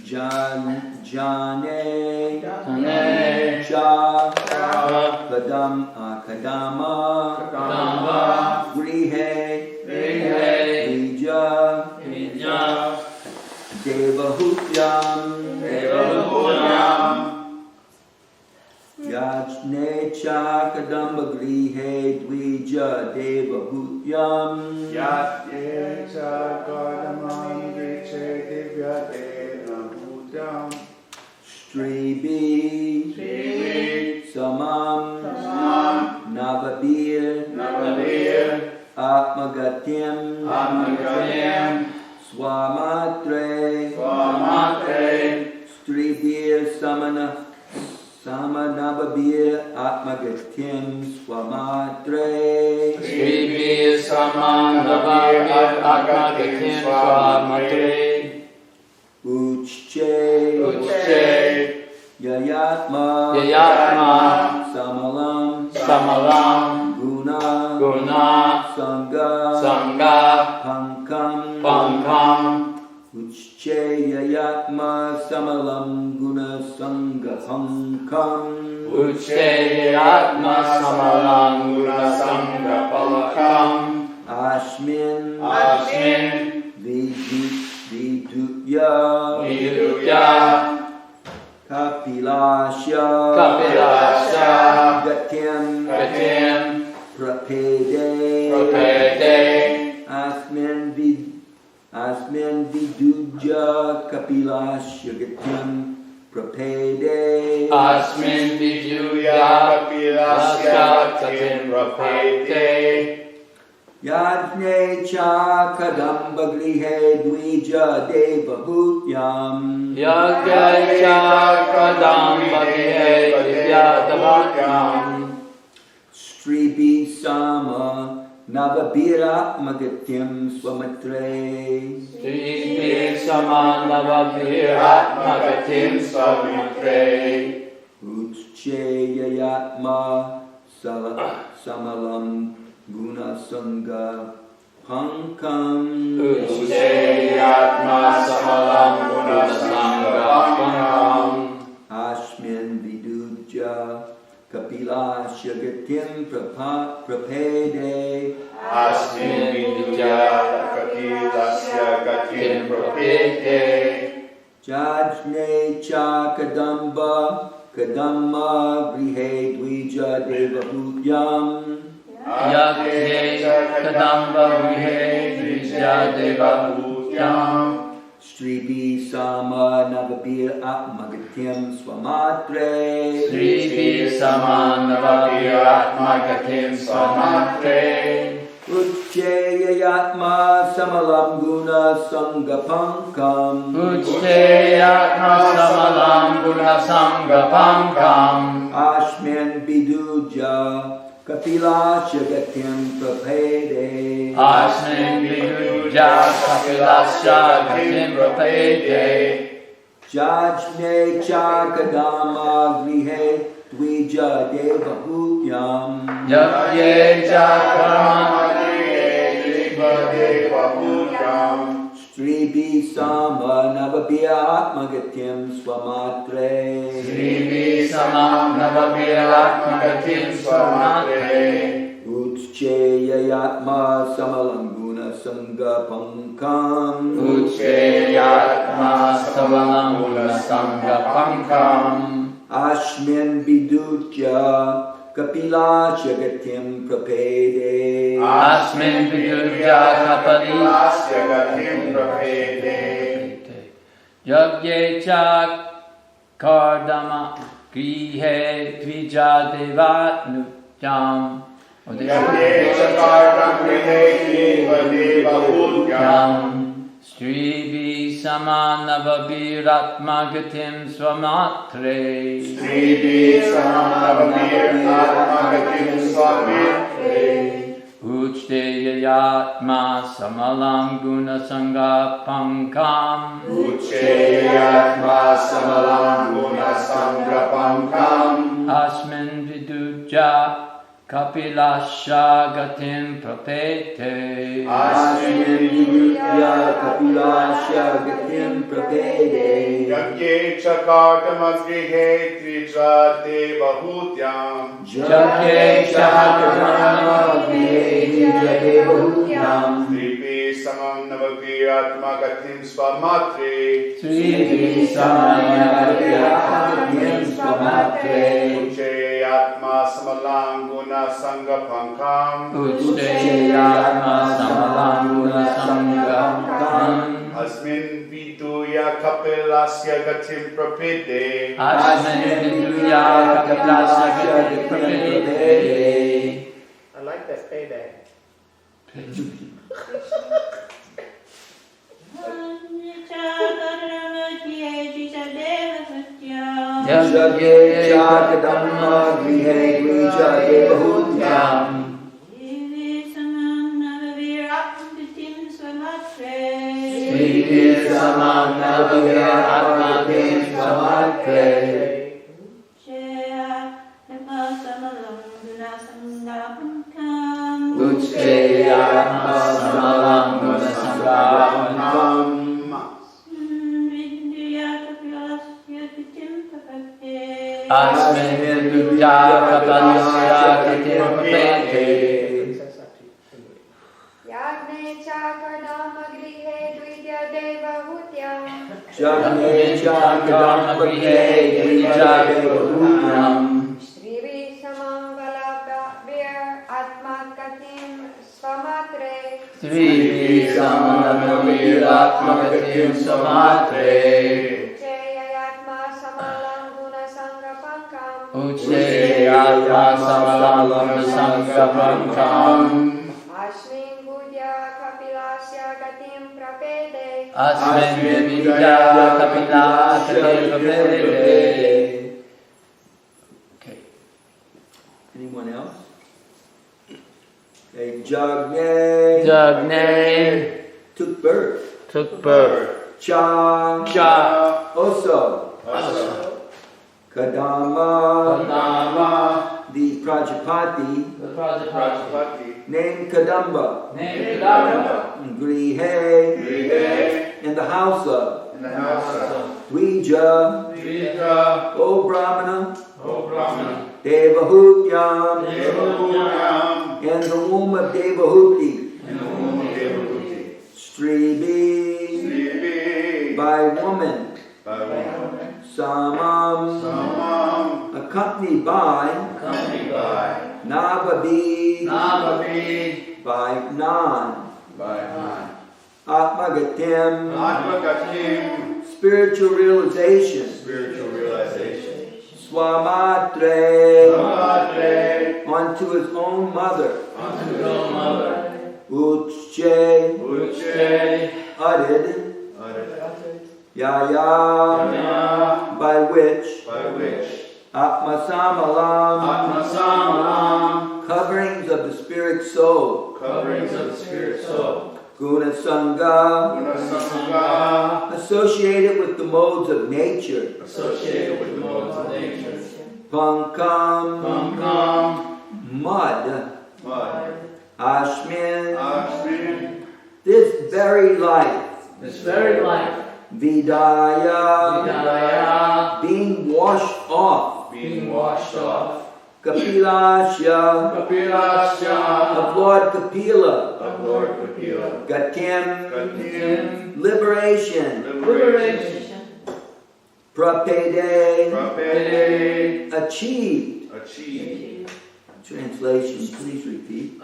Jane Cha Kadama Grihe Vija Devahutyam Yajne Cha Kadamba Grihe Dvija Devahutyam Yajne Cha Kadama Grihe Divya Devahutyam Stribi Samam Navabir Atmagatyam Swamatre Stribir Samanavabir Atmagatyam Swamatre Stribir Samanavabir Atmagatyam Swamatre Uchche Yayatma Samalam Guna Sangha Pankam Uchche Yayatma Samalam Guna Sangha Pankam Uchche Yayatma Samalam Guna Sangha Pankam Ashmin Vidutya Kapilasya Gatyam Prapede Asmin Viduja Kapilasya Gatyam Prapede Asmin Viduya Kapilasya Gatyam Prapede Yajne Cha Kadamba Grihe Dvija Devahutyam Yajne Cha Kadamba Grihe Dvija Devahutyam Stribi Sama Navabira Magatyam Swamatre Stribi Sama Navabira Magatyam Swamatre Uchche Yayatma Samalam Guna Sangha Pankam Ucheyatma Samalam Guna Sangha Pankam Ashmin Viduja Kapilasya Gatyam Prapede Asmin Viduja Kapilasya Gatyam Prapede Jajne Cha Kadamba Grihe Dvija Devahutyam Yajne Kadamba Grihe Dvija Devahutyam Stribi Sama Navabir Atmagatyam Swamatre Stribi Sama Navabir Atmagatyam Swamatre Uchche Yayatma Samalam Guna Sangha Pankam Ucheyatma Samalam Guna Sangha Pankam Ashmin Viduja Kapilasya Gatyam Prapede Asmin Viduja Kapilasya Gatyam Prapede Jajne Cha Kadama Grihe Dvija Devahutyam Yajne Cha Kadama Grihe Dvija Devahutyam Stribi Sama Navabir Atmagatyam Swamatre Stribi Sama Navabir Atmagatyam Swamatre Uchche Yayatma Samalam Guna Sangha Pankam Ucheyatma Samalam Guna Sangha Pankam Ashmin Viduja Kapilasya Gatyam Prapede Asmin Viduja Kapilasya Gatyam Prapede Yajne Cha Kadama Grihe Dvija Devahutyam Yajne Cha Kadama Grihe Dvija Devahutyam Stribi Sama Navabir Atmagatyam Swamatre Stribi Sama Navabir Atmagatyam Swamatre Uchche Yayatma Samalam Guna Sangha Pankam Ucheyatma Samalam Guna Sangha Pankam Asmin Viduja Kapilasya gatim prapete. Asmin vidutya kapilasya gatim prapede. Yagye chakartamagrihe trijate bahutyam. Jagye chakadhamagrihe trijate bahutyam. Tripi samam navagriratmagatim svamatre. Trivi samanagatim svamatre. Ucheyatma samalanguna sangapankam. Ucheyatma samalanguna sangam. Asmin viduya kapilasya gatim prapede. Asmin viduya kapilasya gatim prapede. I like that payday. Jagye chakadhamagrihe trijate bahutyam. Srivi samanaviraatmagatim svamatre. Ucheyatma samalanguna sangam. Asmin vidutya kapilasya gatim prapede. Yagne chakardamagrihe dvidyate bahutyam. Jagye chakadhamagrihe trijate bahutyam. Shrivi samam valabhavir atmakatim svamatre. Trivi samanaviraatmagatim svamatre. Ucheyatma samalanguna sangapankam. Ucheyatma samalanguna sangam. Asmin budya kapilasya gatim prapede. Asmin vidya kapilasya gatim prapede. Okay. Anyone else? Okay, Jagne took birth. Took birth. Cha also. Kadama the Prajapati The Prajapati. Prajapati. named Kadamba. Named Kadamba. Grihe in the house of In the house of Dvija, Vija, O Brahmana, O Brahmana, Devahutyam, Devahutyam, in the womb of Devahuti, in the womb of Devahuti. Stribi, Srivi, by woman, by woman. Samam, Samam, accompanied by accompanied by Navabi, Navabi, by Nan, by Man. Atmagatim, Atmagatim, spiritual realization, spiritual realization. Swamatre, Samatre, unto his own mother, unto his own mother. Uchche, Uche, uttered, Yaya, by which Atmasamalam, Atmasamalam, coverings of the spirit soul, coverings of the spirit soul. Guna Sangha, Gunasanga, associated with the modes of nature, associated with the modes of nature. Pankam, Kamkam, mud, mud, Ashmin, Ashmin, this very life, This very life. Vidaya, Vidaya. being washed off, being washed off. Kapilasya, Kapilasya, of Lord Kapila, of Lord Kapila. Gatim, Gatim, liberation, liberation. Prapede, Prapede, achieved. achieved. Translation, please repeat.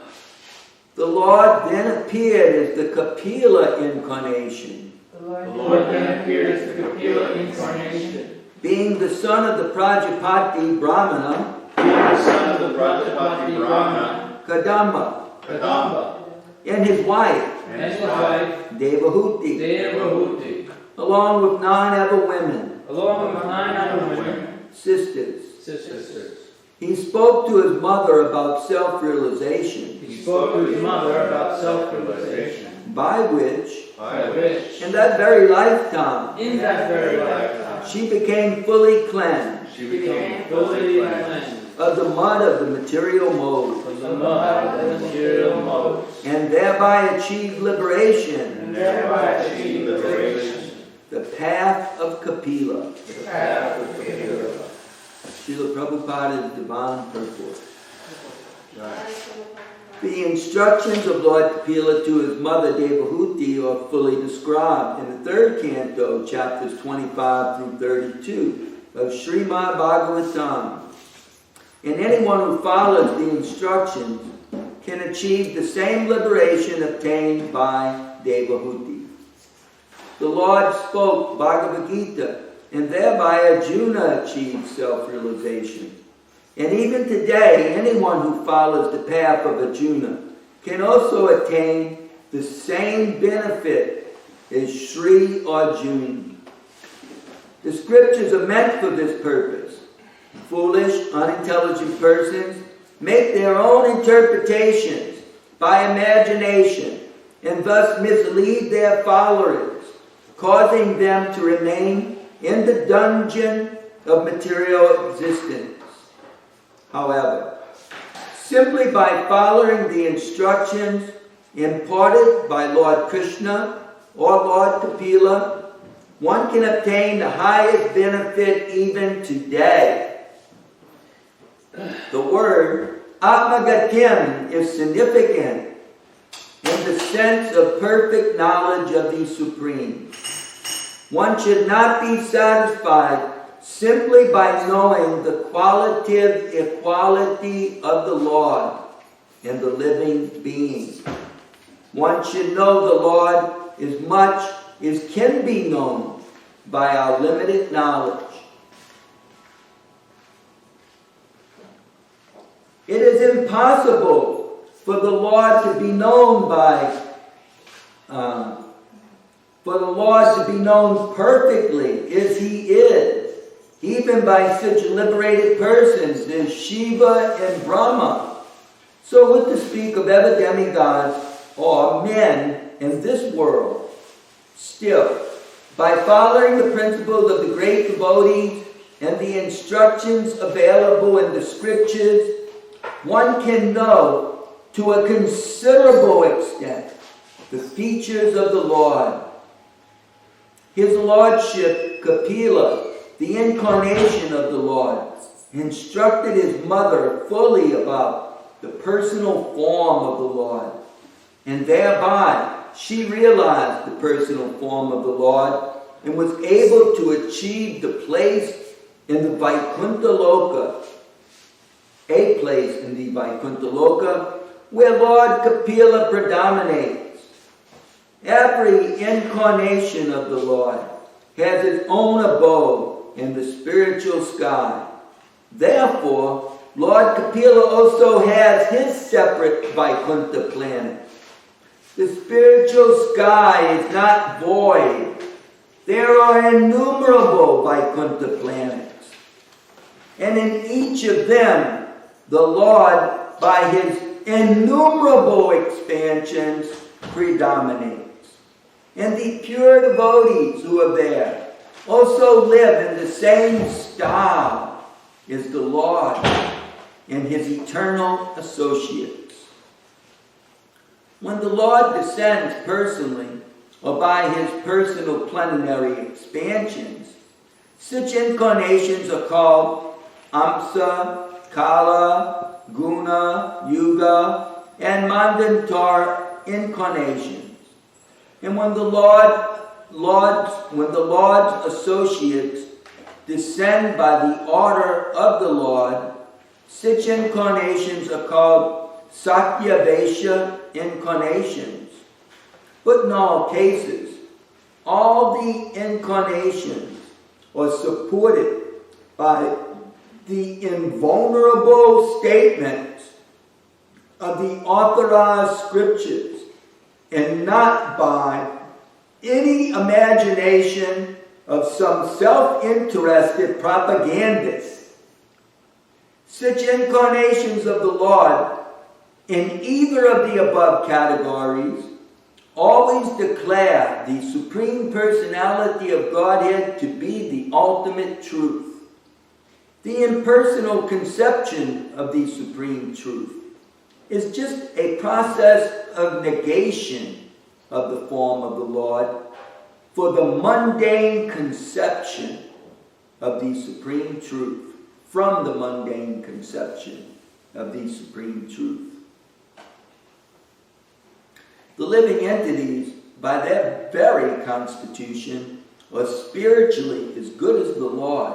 The Lord then appeared as the Kapila incarnation, The Lord then appeared as the Kapila incarnation. being the son of the Prajapati Brahmana, Being the son of the Prajapati Brahmana, Kadamba, Kadamba, and his wife, and his wife, Devahuti, Devahuti. along with 9 other women, Along with 9 other women, sisters. sisters. He spoke to his mother about self-realization, He spoke to his mother about self-realization, by which, by which, in that very lifetime, in that very lifetime, she became fully cleansed she became fully fully cleansed cleansed of the mud of the material mode. above the material modes, and thereby achieve liberation, and thereby achieve liberation, the path of Kapila. the path of Kapila. Srila Prabhupada's divine purport. The instructions of Lord Kapila to his mother Devahuti are fully described in the third canto, chapters 25 through 32 of Srimad Bhagavatam. And anyone who follows the instructions can achieve the same liberation obtained by Devahuti. The Lord spoke Bhagavad Gita, and thereby Arjuna achieved self-realization. And even today, anyone who follows the path of Arjuna can also attain the same benefit as Sri Arjuna. The scriptures are meant for this purpose. Foolish, unintelligent persons make their own interpretations by imagination and thus mislead their followers, causing them to remain in the dungeon of material existence. However, simply by following the instructions imparted by Lord Krishna or Lord Kapila, one can obtain the highest benefit even today. The word Atmagatim is significant in the sense of perfect knowledge of the Supreme. One should not be satisfied simply by knowing the qualitative equality of the Lord and the living being. One should know the Lord as much as can be known by our limited knowledge. It is impossible for the Lord to be known perfectly as He is, even by such liberated persons as Shiva and Brahma. So what to speak of ever demigods or men in this world? Still, by following the principles of the great devotees and the instructions available in the scriptures, one can know to a considerable extent the features of the Lord. His Lordship, Kapila, the incarnation of the Lord, instructed his mother fully about the personal form of the Lord, and thereby she realized the personal form of the Lord and was able to achieve the place in the Vaikuntha Loka, a place in the Vaikuntha Loka where Lord Kapila predominates. Every incarnation of the Lord has its own abode in the spiritual sky. Therefore, Lord Kapila also has his separate Vaikuntha planet. The spiritual sky is not void. There are innumerable Vaikuntha planets. And in each of them, the Lord, by his innumerable expansions, predominates. And the pure devotees who are there also live in the same style as the Lord and his eternal associates. When the Lord descends personally or by his personal plenary expansions, such incarnations are called Amsa, Kala, Guna, Yuga, and Mandantar incarnations. And when the Lord's associates descend by the order of the Lord, such incarnations are called Satyavesha incarnations. But in all cases, all the incarnations are supported by the invulnerable statements of the authorized scriptures and not by any imagination of some self-interested propagandist. Such incarnations of the Lord in either of the above categories always declare the Supreme Personality of Godhead to be the ultimate truth, the impersonal conception of the Supreme Truth. is just a process of negation of the form of the Lord for the mundane conception of the supreme truth, from the mundane conception of the supreme truth. The living entities, by their very constitution, are spiritually as good as the Lord.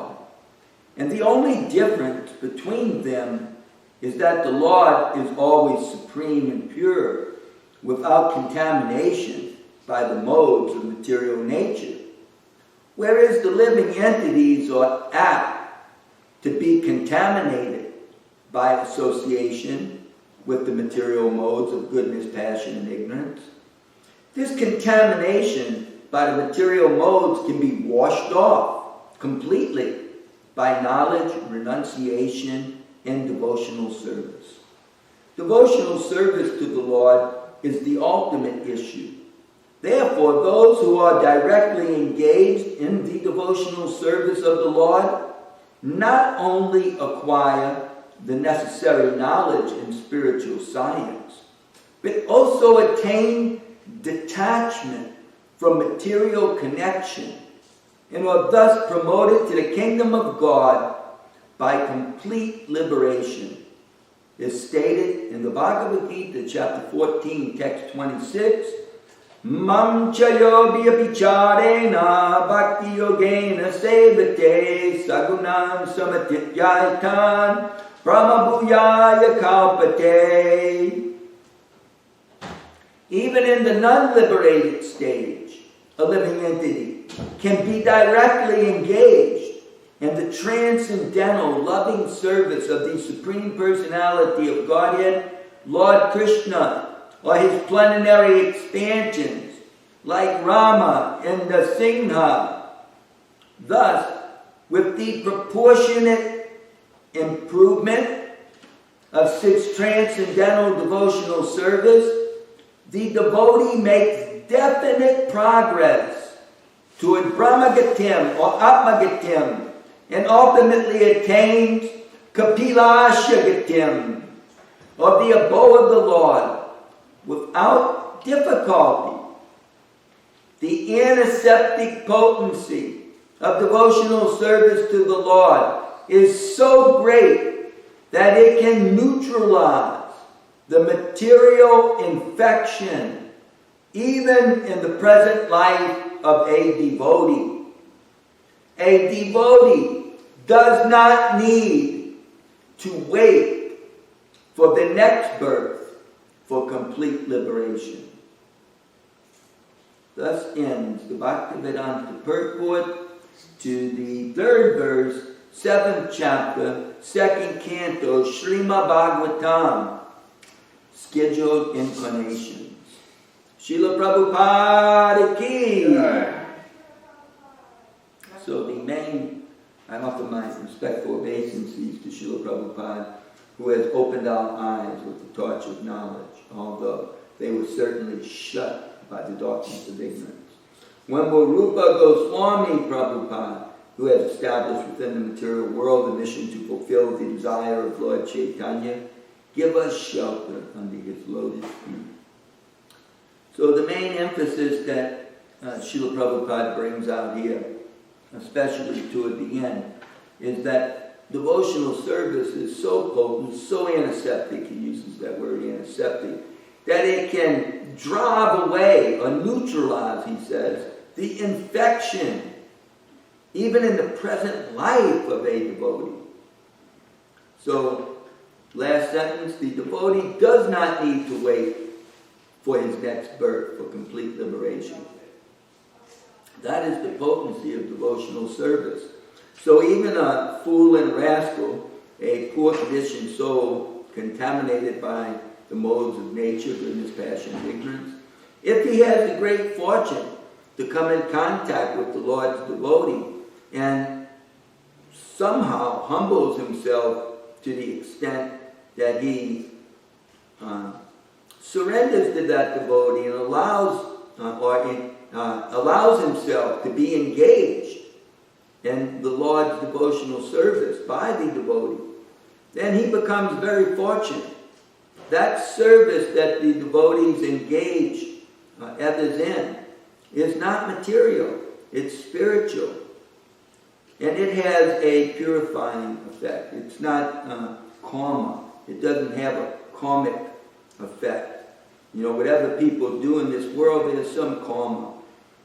And the only difference between them is that the Lord is always supreme and pure, without contamination by the modes of material nature, whereas the living entities are apt to be contaminated by association with the material modes of goodness, passion, and ignorance. This contamination by the material modes can be washed off completely by knowledge, renunciation, and devotional service. Devotional service to the Lord is the ultimate issue. Therefore, those who are directly engaged in the devotional service of the Lord not only acquire the necessary knowledge in spiritual science, but also attain detachment from material connection, and are thus promoted to the kingdom of God by complete liberation. Is stated in the Bhagavad Gita, chapter 14, text 26, Mam chayo vyabhicharena bhakti yogena sevate sagunam samatityaitan brahmabhuyaya kalpate. Even in the non-liberated stage, a living entity can be directly engaged in the transcendental loving service of the Supreme Personality of Godhead, Lord Krishna, or his plenary expansions, like Rama and the Singha. Thus, with the proportionate improvement of such transcendental devotional service, the devotee makes definite progress toward Brahmagatim or Atmagatim, and ultimately attains Kapilashagatim, or the abode of the Lord, without difficulty. The antiseptic potency of devotional service to the Lord is so great that it can neutralize the material infection even in the present life of a devotee. A devotee does not need to wait for the next birth for complete liberation. Thus ends the Bhaktivedanta purport to the 3rd verse, 7th chapter, 2nd canto, Srimad Bhagavatam, scheduled incarnations. Srila Prabhupada ki. So the main, I offer my respectful obeisances to Srila Prabhupada, who has opened our eyes with the torch of knowledge, although they were certainly shut by the darkness of ignorance. When will Rupa Goswami Prabhupada, who has established within the material world the mission to fulfill the desire of Lord Chaitanya, give us shelter under his lotus feet? So the main emphasis that Srila Prabhupada brings out here, especially toward the end, is that devotional service is so potent, so antiseptic, he uses that word antiseptic, that it can drive away or neutralize, he says, the infection, even in the present life of a devotee. So, last sentence, the devotee does not need to wait for his next birth for complete liberation. That is the potency of devotional service. So even a fool and rascal, a poor conditioned soul, contaminated by the modes of nature, goodness, passion, and ignorance, if he has the great fortune to come in contact with the Lord's devotee and somehow humbles himself to the extent that he surrenders to that devotee and allows himself to be engaged in the Lord's devotional service by the devotee, then he becomes very fortunate. that service that the devotees engage others in is not material, it's spiritual. And it has a purifying effect. It's not karma. It doesn't have a karmic effect. You know, whatever people do in this world, there's some karma.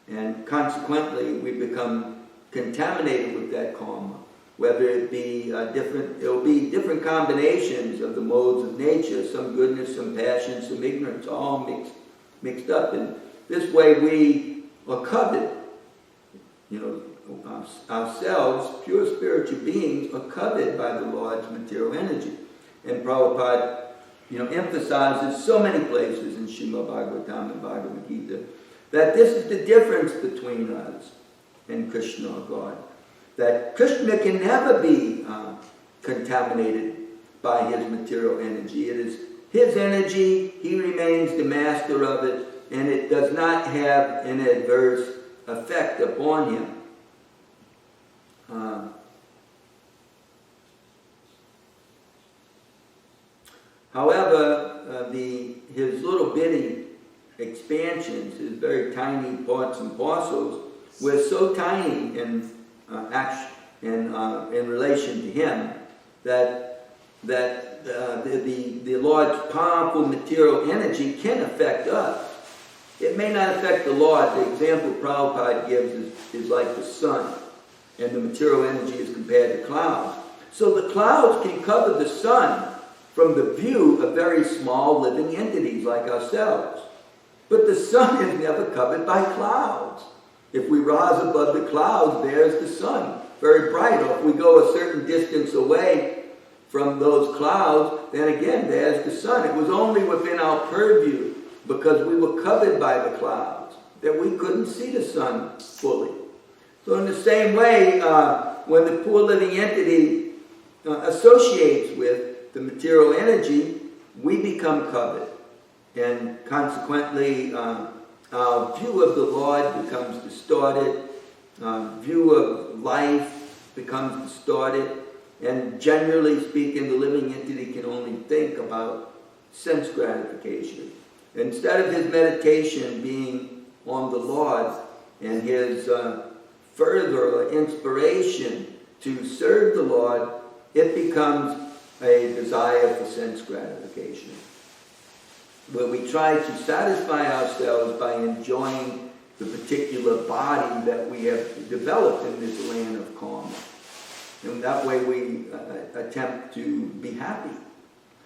And consequently, we become contaminated with that karma. Whether it be it'll be different combinations of the modes of nature, some goodness, some passion, some ignorance, all mixed up. And this way we are covered. You know, ourselves, pure spiritual beings, are covered by the Lord's material energy. And Prabhupada, you know, emphasizes so many places in Srimad Bhagavatam and Bhagavad Gita that this is the difference between us and Krishna or God. That Krishna can never be contaminated by his material energy. It is his energy, he remains the master of it, and it does not have an adverse effect upon him. However, his little bitty expansions, his very tiny parts and parcels, were so tiny in relation to him that the Lord's powerful material energy can affect us. It may not affect the Lord. The example Prabhupada gives is like the sun, and the material energy is compared to clouds. So the clouds can cover the sun from the view of very small living entities like ourselves. But the sun is never covered by clouds. If we rise above the clouds, there's the sun, very bright. Or if we go a certain distance away from those clouds, then again, there's the sun. It was only within our purview, because we were covered by the clouds, that we couldn't see the sun fully. So in the same way, when the poor living entity associates with the material energy, we become covered. And consequently, our view of the Lord becomes distorted. View of life becomes distorted. And generally speaking, the living entity can only think about sense gratification. Instead of his meditation being on the Lord and his further inspiration to serve the Lord, it becomes a desire for sense gratification, where we try to satisfy ourselves by enjoying the particular body that we have developed in this land of karma. And that way we attempt to be happy.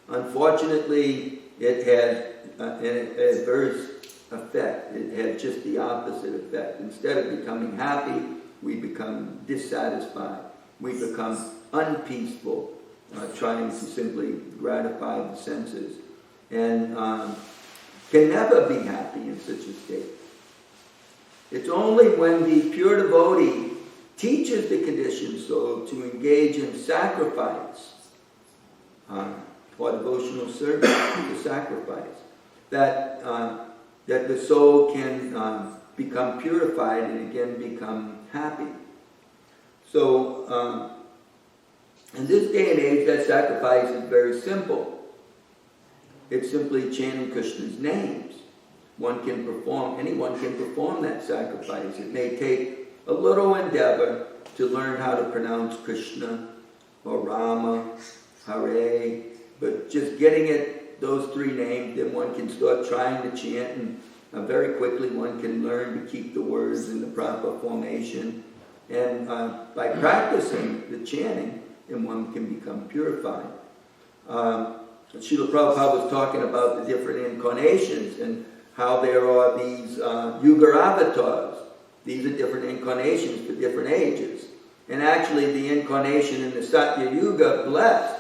Unfortunately, it has an adverse effect. It has just the opposite effect. Instead of becoming happy, we become dissatisfied. We become unpeaceful, trying to simply gratify the senses. And can never be happy in such a state. It's only when the pure devotee teaches the conditioned soul to engage in sacrifice, or devotional service, to sacrifice, that the soul can become purified and again become happy. So, in this day and age, that sacrifice is very simple. It's simply chanting Krishna's names. Anyone can perform that sacrifice. It may take a little endeavor to learn how to pronounce Krishna or Rama, Hare, but just getting those three names, then one can start trying to chant, and very quickly one can learn to keep the words in the proper formation. And by practicing the chanting, then one can become purified. Srila Prabhupada was talking about the different incarnations and how there are these Yuga avatars. These are different incarnations for different ages. And actually the incarnation in the Satya Yuga blessed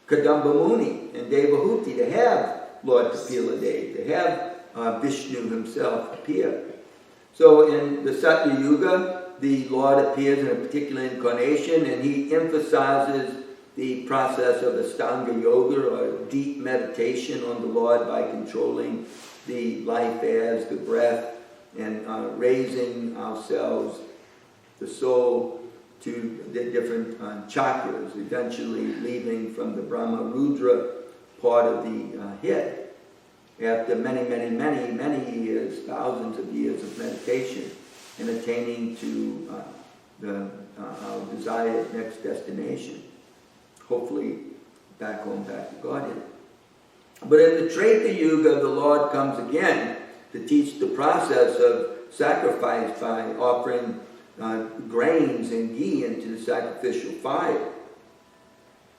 Kadamba Muni and Devahuti to have Lord Kapila Dev, to have Vishnu himself appear. So in the Satya Yuga, the Lord appears in a particular incarnation, and he emphasizes the process of Astanga Yoga, or deep meditation on the Lord by controlling the life airs, the breath, and raising ourselves, the soul, to the different chakras, eventually leaving from the Brahma Rudra part of the head. After many years, thousands of years of meditation and attaining to our desired next destination, hopefully back home, back to Godhead. But in the Treta Yuga, the Lord comes again to teach the process of sacrifice by offering grains and ghee into the sacrificial fire.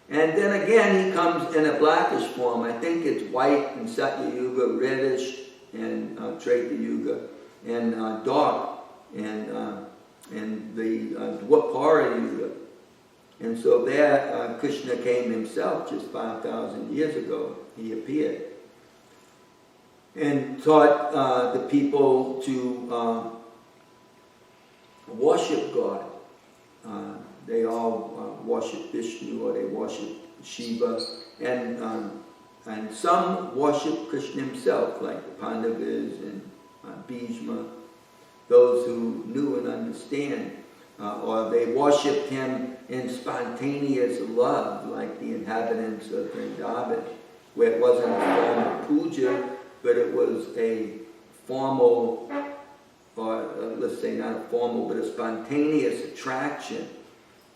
And then again, he comes in a blackish form. I think it's white in Satya Yuga, reddish in Treta Yuga, and dark in the Dwapara Yuga. And so there, Krishna came himself just 5,000 years ago. He appeared and taught the people to worship God. They all worship Vishnu, or they worship Shiva, and some worship Krishna himself, like the Pandavas and Bhishma, those who knew and understand, or they worshipped him in spontaneous love, like the inhabitants of Vrindavan, where it wasn't a form of puja, but it was a formal, or let's say not a formal, but a spontaneous attraction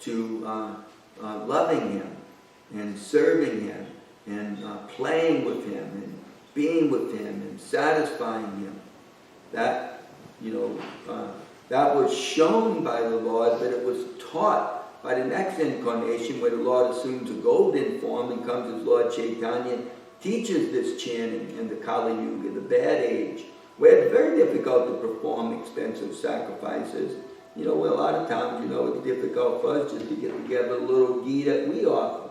to loving him and serving him and playing with him and being with him and satisfying him. That, that was shown by the Lord, but it was taught by the next incarnation, where the Lord assumes a golden form and comes as Lord Chaitanya, teaches this chanting in the Kali Yuga, the bad age, where it's very difficult to perform expensive sacrifices. Where a lot of times, it's difficult for us just to get together a little ghee that we offer.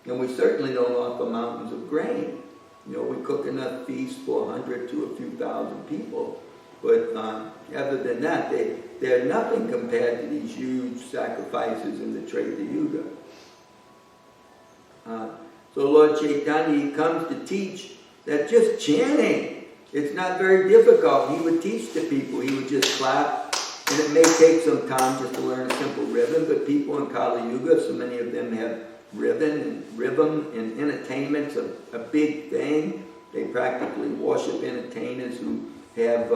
And we certainly don't offer mountains of grain. We cook enough feasts for 100 to a few thousand people. But other than that, they're nothing compared to these huge sacrifices in the Treta Yuga. So Lord Chaitanya, he comes to teach that just chanting, it's not very difficult. He would teach the people. He would just clap. And it may take some time just to learn a simple rhythm, but people in Kali Yuga, so many of them have rhythm and entertainment's a big thing. They practically worship entertainers who have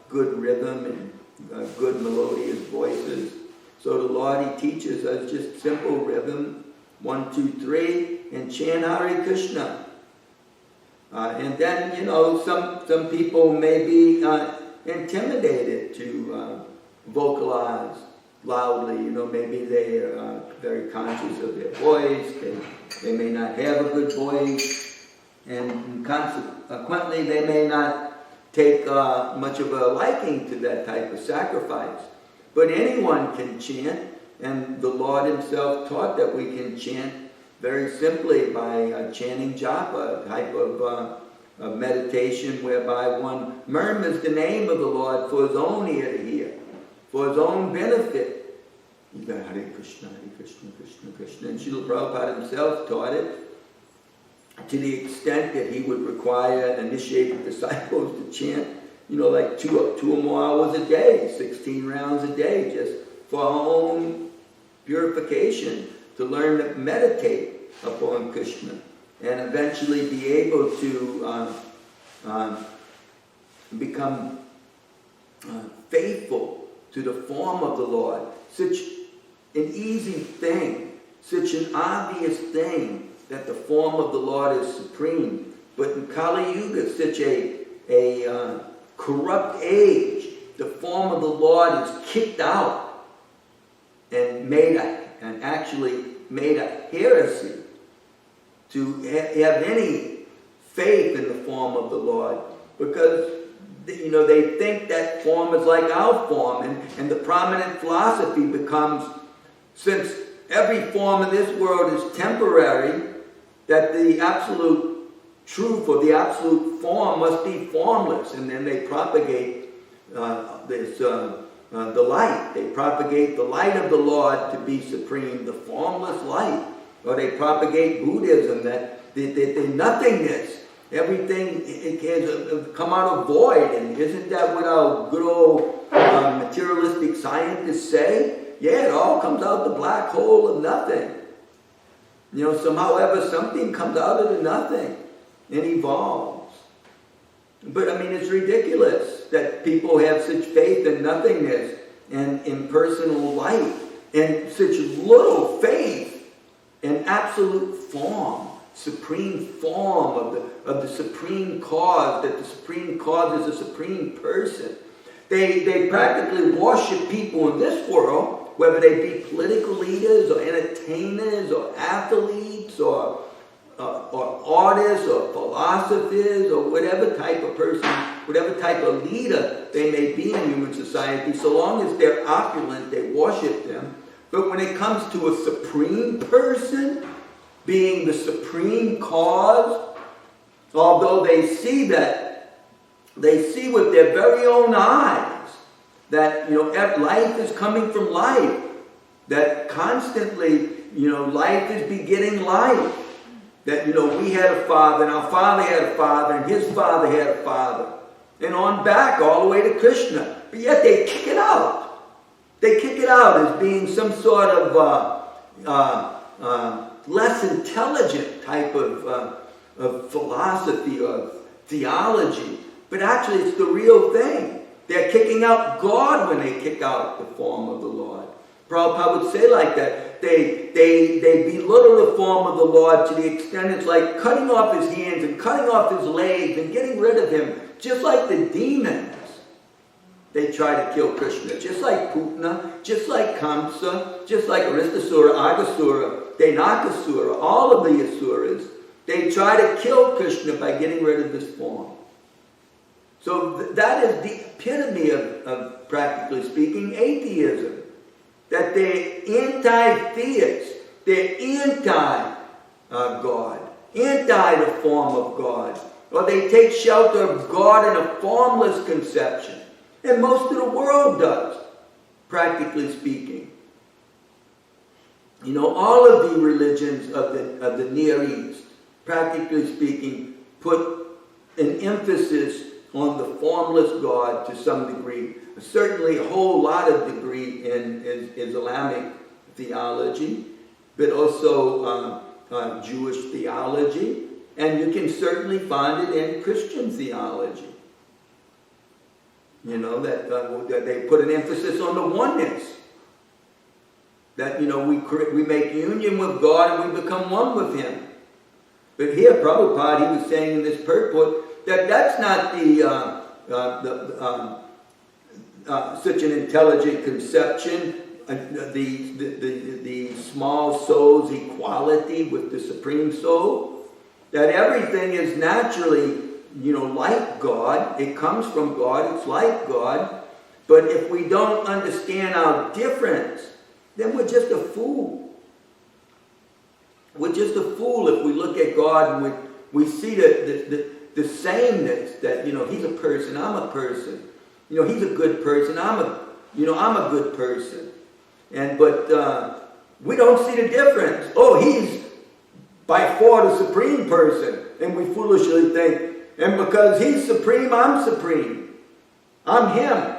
good rhythm and good melodious voices. So the Lord, he teaches us just simple rhythm, 1, 2, 3, and chant Hare Krishna. And then, some people may be intimidated to vocalize loudly. Maybe they are very conscious of their voice. They may not have a good voice, and consequently they may not take much of a liking to that type of sacrifice. But anyone can chant, and the Lord himself taught that we can chant very simply by chanting japa, a type of meditation whereby one murmurs the name of the Lord for his own ear to hear, for his own benefit. Hare Krishna, Krishna, Krishna. And Srila Prabhupada himself taught it to the extent that he would require initiated disciples to chant, like two or more hours a day, 16 rounds a day, just for our own purification, to learn to meditate upon Krishna, and eventually be able to become faithful to the form of the Lord. Such an easy thing, such an obvious thing, that the form of the Lord is supreme. But in Kali Yuga, such a corrupt age, the form of the Lord is kicked out and actually made a heresy to have any faith in the form of the Lord, because they think that form is like our form, and the prominent philosophy becomes, since every form in this world is temporary, that the absolute truth or the absolute form must be formless. And then they propagate the light. They propagate the light of the Lord to be supreme, the formless light. Or they propagate Buddhism, that the nothingness, everything it can come out of void. And isn't that what our good old materialistic scientists say? yeah, it all comes out the black hole of nothing. Somehow something comes out of the nothing and evolves. But I mean, it's ridiculous that people have such faith in nothingness and impersonal light, and such little faith in absolute form, supreme form of the supreme cause, that the supreme cause is a supreme person. They practically worship people in this world, whether they be political leaders or entertainers or athletes or artists or philosophers or whatever type of person, whatever type of leader they may be in human society. So long as they're opulent, they worship them. But when it comes to a supreme person being the supreme cause, although they see with their very own eyes that life is coming from life, that constantly life is begetting life, that we had a father, and our father had a father, and his father had a father, and on back all the way to Krishna. But yet they kick it out. They kick it out as being some sort of less intelligent type of philosophy or theology. But actually it's the real thing. They're kicking out God when they kick out the form of the Lord. Prabhupada would say like that. They belittle the form of the Lord to the extent it's like cutting off his hands and cutting off his legs and getting rid of him. Just like the demons. They try to kill Krishna. Just like Putna, just like Kamsa, just like Aristasura, Agasura, Denakasura, all of the Asuras. They try to kill Krishna by getting rid of this form. So that is the epitome of, practically speaking, atheism. That they're anti-theists. They're anti-God. Anti the form of God. Or they take shelter of God in a formless conception. And most of the world does, practically speaking. All of the religions of the Near East, practically speaking, put an emphasis on the formless God to some degree. Certainly a whole lot of degree in Islamic theology, but also Jewish theology. And you can certainly find it in Christian theology. That they put an emphasis on the oneness. That, we make union with God and we become one with him. But here, Prabhupada, he was saying in this purport that that's not such an intelligent conception, the small soul's equality with the Supreme Soul. That everything is naturally like God. It comes from God. It's like God. But if we don't understand our difference, then we're just a fool. We're just a fool if we look at God and we see the sameness that, he's a person, I'm a person. He's a good person, I'm a good person. But we don't see the difference. Oh, he's by far the supreme person. And we foolishly think, and because he's supreme, I'm supreme. I'm him.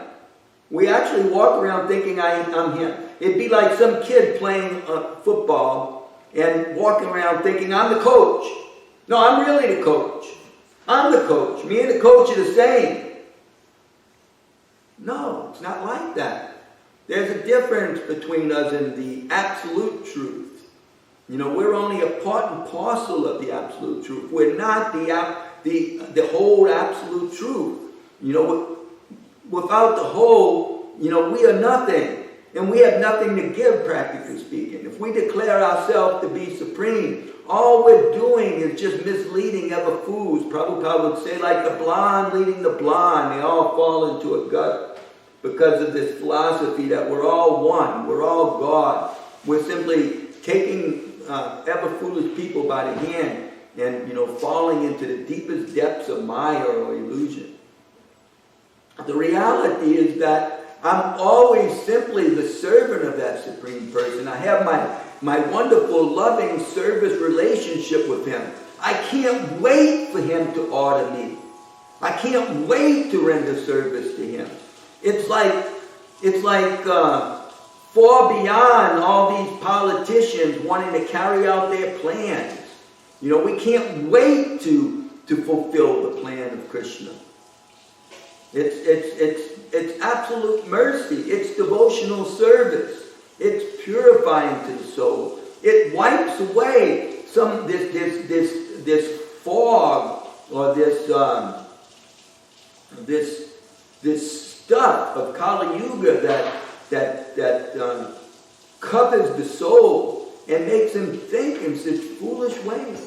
We actually walk around thinking I'm him. It'd be like some kid playing football and walking around thinking I'm the coach. No, I'm really the coach. I'm the coach. Me and the coach are the same. No, it's not like that. There's a difference between us and the absolute truth. We're only a part and parcel of the absolute truth. We're not the whole absolute truth. Without the whole, we are nothing. And we have nothing to give, practically speaking. If we declare ourselves to be supreme, all we're doing is just misleading other fools. Prabhupada would say, like the blind leading the blind, they all fall into a gut because of this philosophy that we're all one, we're all God. We're simply taking ever foolish people by the hand and, falling into the deepest depths of Maya or illusion. The reality is that I'm always simply the servant of that Supreme Person. I have my wonderful, loving service relationship with him. I can't wait for him to order me. I can't wait to render service to him. It's like far beyond all these politicians wanting to carry out their plans. You know, we can't wait to fulfill the plan of Krishna. It's absolute mercy. It's devotional service. It's purifying to the soul. It wipes away this fog or this stuff of Kali Yuga that covers the soul and makes him think in such foolish ways.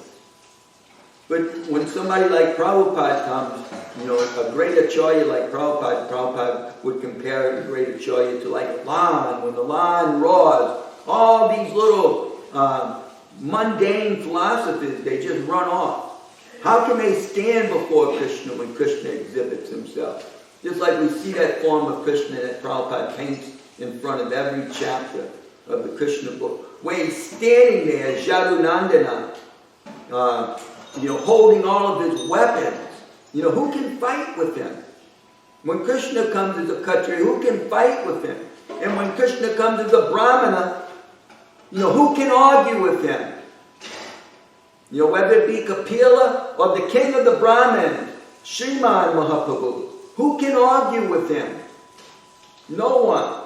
But when somebody like Prabhupada comes, you know, a great acharya like Prabhupada would compare the great acharya to like a lion. When the lion roars, all these little mundane philosophies, they just run off. How can they stand before Krishna when Krishna exhibits himself? Just like we see that form of Krishna that Prabhupada paints in front of every chapter of the Krishna book, where he's standing there, Jadunandana, you know, holding all of his weapons. You know, who can fight with him? When Krishna comes as a Kshatriya, who can fight with him? And when Krishna comes as a Brahmana, you know, who can argue with him? You know, whether it be Kapila or the king of the Brahmins, Srimad Mahaprabhu, who can argue with him? No one.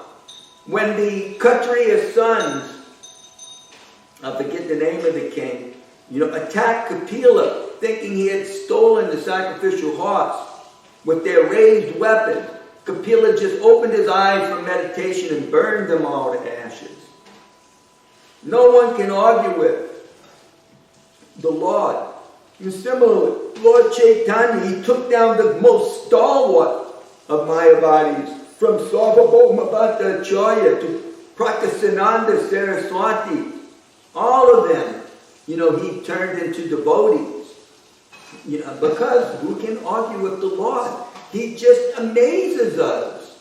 When the Kshatriya sons, I forget the name of the king, you know, attacked Kapila, thinking he had stolen the sacrificial hearts with their raised weapons, Kapila just opened his eyes from meditation and burned them all to ashes. No one can argue with the Lord. And similarly, Lord Chaitanya, he took down the most stalwart of Mayavadis, from Sarvabhauma Bhattacharya to Prakasananda Saraswati. All of them, you know, he turned into devotees. You know, because who can argue with the Lord? He just amazes us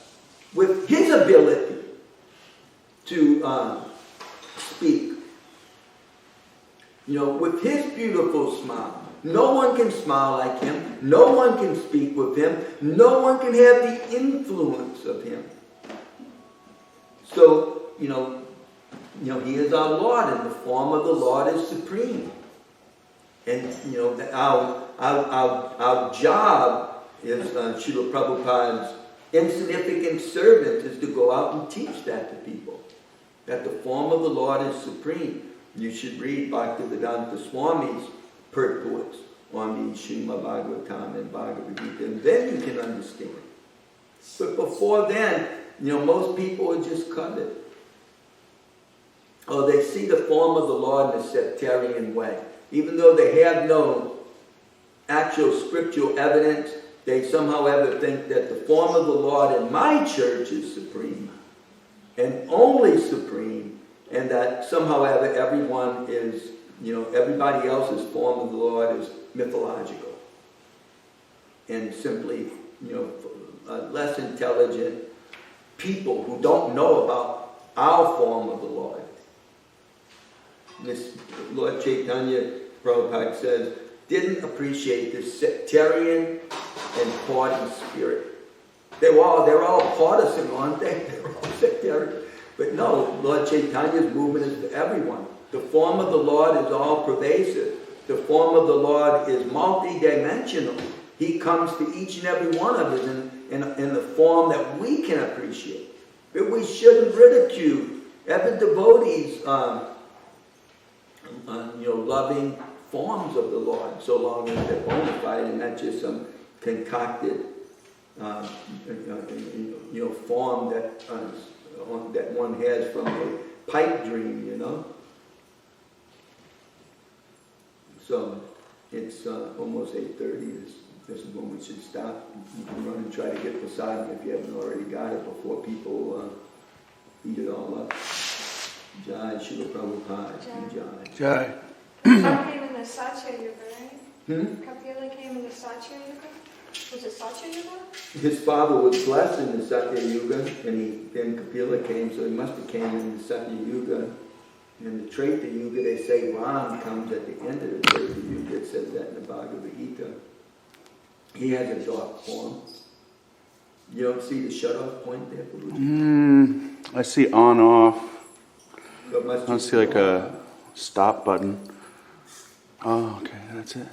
with his ability to speak. You know, with his beautiful smile. No one can smile like him. No one can speak with him. No one can have the influence of him. So, you know, he is our Lord, and the form of the Lord is supreme. And, you know, our job is, Srila Prabhupada's insignificant servant is to go out and teach that to people. That the form of the Lord is supreme. You should read Bhaktivedanta Swami's purports on the Srimad Bhagavatam and Bhagavad Gita, and then you can understand. But before then, you know, most people are just covered. Or they see the form of the Lord in a sectarian way. Even though they have no actual scriptural evidence, they somehow ever think that the form of the Lord in my church is supreme, and only supreme, and that somehow ever everyone is, you know, everybody else's form of the Lord is mythological. And simply, you know, less intelligent people who don't know about our form of the Lord. This Lord Chaitanya, Prabhupada says, didn't appreciate this sectarian and party spirit. They're all partisan, aren't they? They're all sectarian. But no, Lord Chaitanya's movement is for everyone. The form of the Lord is all pervasive. The form of the Lord is multidimensional. He comes to each and every one of us in the form that we can appreciate. But we shouldn't ridicule every devotee's you know, loving forms of the Lord, so long as they're bona fide and not just some concocted you know, form that one has from a pipe dream, you know. So it's almost 8:30. This is when we should stop. You can run and try to get prasadam if you haven't already got it before people eat it all up. Jai Srila Prabhupada. Jai. Jai. Kapila came in the Satya Yuga, right? Kapila came in the Satya Yuga? Was it Satya Yuga? His father was blessed in the Satya Yuga, and then Kapila came, so he must have came in the Satya Yuga. In the Treta Yuga, they say Ram comes at the end of the Treta Yuga. It says that in the Bhagavad Gita. He has a dark form. You don't see the shut-off point there, Prabhu? I see on, off. So it must I just see like be a stop button. Oh, okay, that's it.